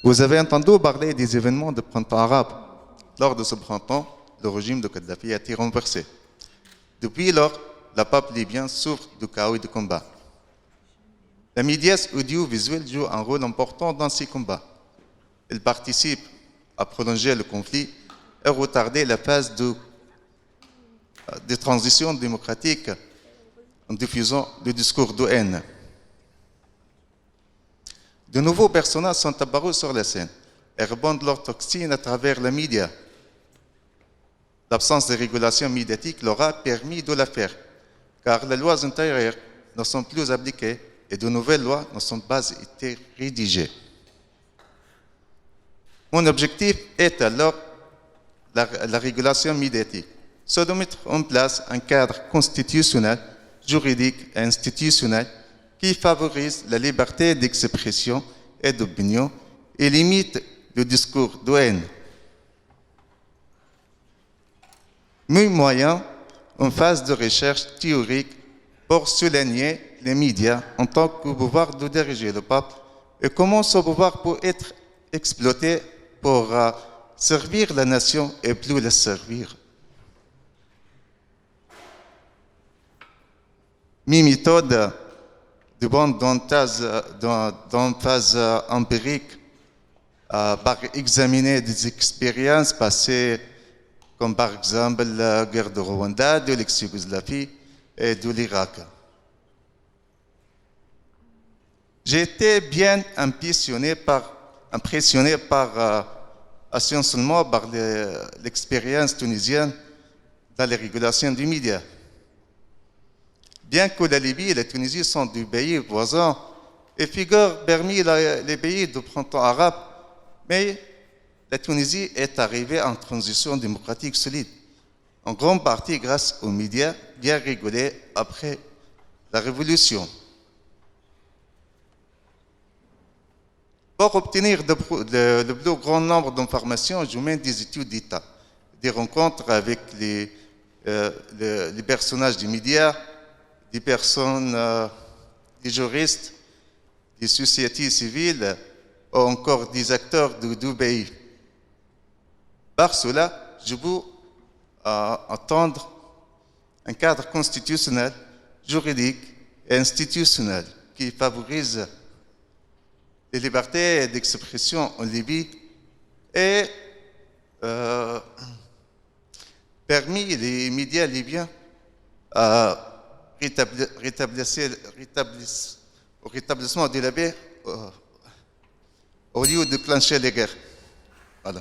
Vous avez entendu parler des événements de printemps arabe. Lors de ce printemps, le régime de Kadhafi a été renversé. Depuis lors, le peuple libyen souffre de chaos et de combats. Les médias audiovisuels jouent un rôle important dans ces combats. Ils participent à prolonger le conflit et retarder la phase de transition démocratique en diffusant des discours de haine. De nouveaux personnages sont apparus sur la scène et répandent leurs toxines à travers les médias. L'absence de régulation médiatique leur a permis de le faire, car les lois intérieures ne sont plus appliquées et de nouvelles lois ne sont pas été rédigées. Mon objectif est alors la régulation médiatique, c'est de mettre en place un cadre constitutionnel, juridique et institutionnel qui favorise la liberté d'expression et d'opinion et limite le discours de haine. Mes moyens en phase de recherche théorique pour souligner les médias en tant que pouvoir de diriger le peuple et comment ce pouvoir peut être exploité pour servir la nation et plus la servir. Mes méthodes de bande dans phase empirique par examiner des expériences passées comme par exemple la guerre de Rwanda, de l'ex-Yougoslavie et de l'Irak. J'ai été bien impressionné par essentiellement par l'expérience tunisienne dans la régulation des médias. Bien que la Libye et la Tunisie sont des pays voisins et figurent parmi les pays du printemps arabe, mais la Tunisie est arrivée en transition démocratique solide, en grande partie grâce aux médias bien régulés après la révolution. Pour obtenir le plus grand nombre d'informations, je mène des études d'État, des rencontres avec les personnages des médias, des personnes, des juristes, des sociétés civiles ou encore des acteurs du pays. Par cela, je veux attendre un cadre constitutionnel, juridique et institutionnel qui favorise les libertés d'expression en Libye et permis les médias libyens à rétablissement de la paix au lieu de clencher les guerres. Voilà.